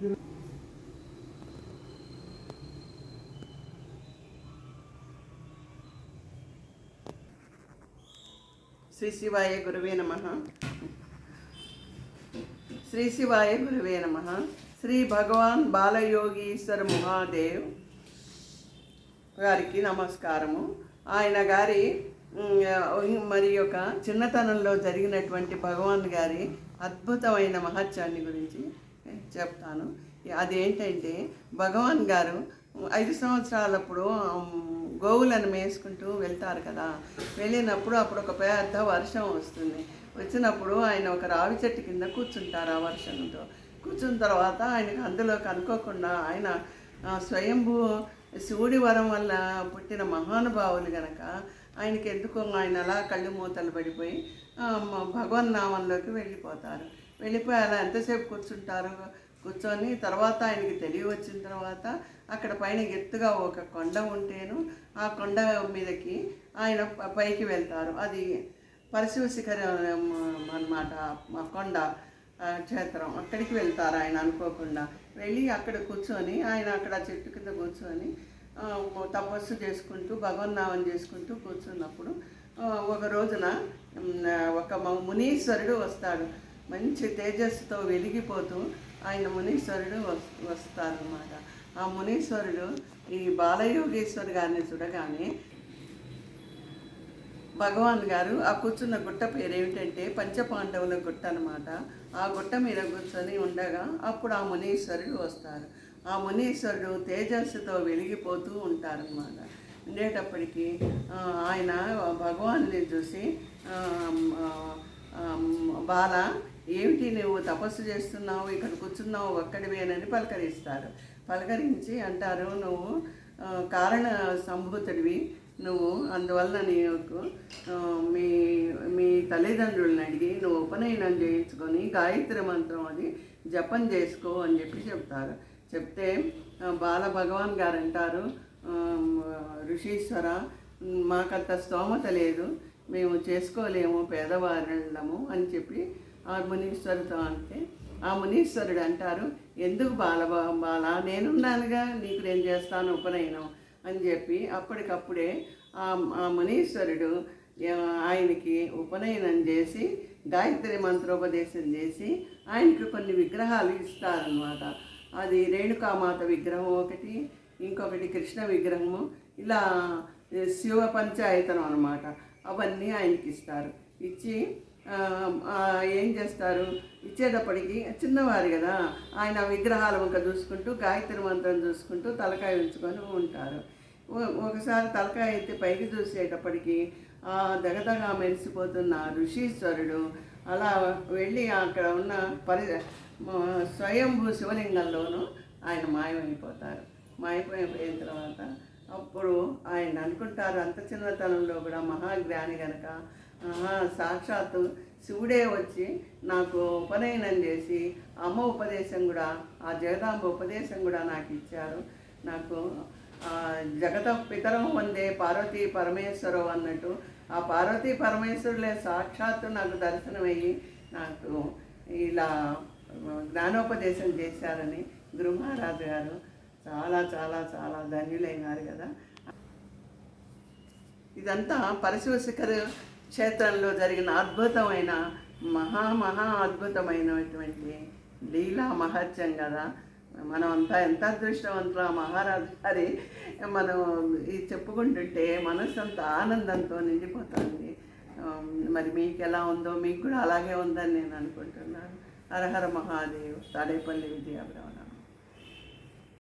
శ్రీ శివాయ గురువే నమః. శ్రీ శివాయ గురువే నమః. శ్రీ భగవాన్ బాలయోగీశ్వర మహాదేవ్ గారికి నమస్కారము. ఆయన గారి మరి యొక్క చిన్నతనంలో జరిగినటువంటి భగవాన్ గారి అద్భుతమైన మహత్యాన్ని గురించి చెప్తాను. అదేంటంటే, భగవాన్ గారు 5 సంవత్సరాలప్పుడు గోవులను మేసుకుంటూ వెళ్తారు కదా. వెళ్ళినప్పుడు అప్పుడు ఒక పెద్ద వర్షం వస్తుంది. వచ్చినప్పుడు ఆయన ఒక రావి చెట్టు కింద కూర్చుంటారు. ఆ వర్షంతో కూర్చున్న తర్వాత ఆయనకు అందులోకి అనుకోకుండా ఆయన స్వయంభూ శివుడి వరం వల్ల పుట్టిన మహానుభావులు గనక ఆయనకి ఎందుకో ఆయన అలా కళ్ళు మూతలు పడిపోయి భగవన్నామంలోకి వెళ్ళిపోతారు. వెళ్ళిపోయి అలా ఎంతసేపు కూర్చుంటారు. కూర్చొని తర్వాత ఆయనకి తెలివి వచ్చిన తర్వాత అక్కడ పైన ఎత్తుగా ఒక కొండ ఉంటేను ఆ కొండ మీదకి ఆయన పైకి వెళ్తారు. అది పరశివ శిఖరం అన్నమాట. కొండ క్షేత్రం అక్కడికి వెళ్తారు ఆయన అనుకోకుండా. వెళ్ళి అక్కడ కూర్చొని ఆయన అక్కడ చెట్టు కింద కూర్చొని తపస్సు చేసుకుంటూ భగవన్నామం చేసుకుంటూ కూర్చున్నప్పుడు ఒక రోజున ఒక మునీశ్వరుడు వస్తాడు. మంచి తేజస్సుతో వెలిగిపోతూ ఆయన మునీశ్వరుడు వస్తారన్నమాట. ఆ మునీశ్వరుడు ఈ బాలయోగేశ్వర్ గారిని చూడగానే భగవాన్ గారు ఆ కూర్చున్న గుట్ట పేరు ఏమిటంటే పంచపాండవుల గుట్ట అనమాట. ఆ గుట్ట మీద కూర్చొని ఉండగా అప్పుడు ఆ మునీశ్వరుడు వస్తారు. ఆ మునీశ్వరుడు తేజస్సుతో వెలిగిపోతూ ఉంటారన్నమాట. ఉండేటప్పటికీ ఆయన భగవాన్ని చూసి బాల, ఏమిటి నువ్వు తపస్సు చేస్తున్నావు, ఇక్కడ కూర్చున్నావు ఒక్కడివేనని పలకరిస్తారు. పలకరించి అంటారు, నువ్వు కారణ సంభూతుడివి, నువ్వు అందువల్ల నీకు మీ తల్లిదండ్రులను అడిగి నువ్వు ఉపనయనం చేయించుకొని గాయత్రి మంత్రం అది జపం చేసుకో అని చెప్తారు. చెప్తే బాల భగవాన్ గారు అంటారు, ఋషీశ్వర, మాకంత స్తోమత లేదు, మేము చేసుకోలేము, పేదవాళ్ళము అని చెప్పి ఆ మునీశ్వరుతో అంటే, ఆ మునీశ్వరుడు అంటారు, ఎందుకు బాల నేనున్నానుగా, నీకు నేను చేస్తాను ఉపనయనం అని చెప్పి అప్పటికప్పుడే ఆ మునీశ్వరుడు ఆయనకి ఉపనయనం చేసి గాయత్రి మంత్రోపదేశం చేసి ఆయనకి కొన్ని విగ్రహాలు ఇస్తారనమాట. అది రేణుకామాత విగ్రహం ఒకటి, ఇంకొకటి కృష్ణ విగ్రహము, ఇలా శివ పంచాయతనం అనమాట. అవన్నీ ఆయనకి ఇస్తారు. ఇచ్చి ఏం చేస్తారు, ఇచ్చేటప్పటికి చిన్నవారు కదా, ఆయన విగ్రహాల వంక చూసుకుంటూ గాయత్రి మంత్రం చూసుకుంటూ తలకాయ ఉంచుకొని ఉంటారు. ఒకసారి తలకాయ ఎత్తి పైకి చూసేటప్పటికి దగదగా మెరిసిపోతున్న ఋషీశ్వరుడు అలా వెళ్ళి అక్కడ ఉన్న స్వయంభూ శివలింగంలోనూ ఆయన మాయమైపోతారు. మాయమైపోయిన తర్వాత అప్పుడు ఆయన అనుకుంటారు, అంత చిన్నతనంలో కూడా మహాజ్ఞాని కనుక సాక్షాత్తు శివుడే వచ్చి నాకు ఉపనయనం చేసి అమ్మ ఉపదేశం కూడా, ఆ జగదాంబ ఉపదేశం కూడా నాకు ఇచ్చారు. నాకు జగత పితరం వందే పార్వతీ పరమేశ్వరం అన్నట్టు ఆ పార్వతీ పరమేశ్వరులే సాక్షాత్తు నాకు దర్శనమయ్యి నాకు ఇలా జ్ఞానోపదేశం చేశారని గురు మహారాజు గారు చాలా చాలా చాలా ధన్యులైనారు కదా. ఇదంతా పరశివ శిఖర క్షేత్రంలో జరిగిన అద్భుతమైన మహా అద్భుతమైనటువంటి లీలా మహత్యం కదా. మనం అంతా ఎంత అదృష్టవంతులు. ఆ మహారాజు గారి మనం ఇది చెప్పుకుంటుంటే మనసు అంత ఆనందంతో నిండిపోతుంది. మరి మీకు ఎలా ఉందో మీకు కూడా అలాగే ఉందని నేను అనుకుంటున్నాను. హర హర మహాదేవ్. తాడేపల్లి విజయాభ్రమణ.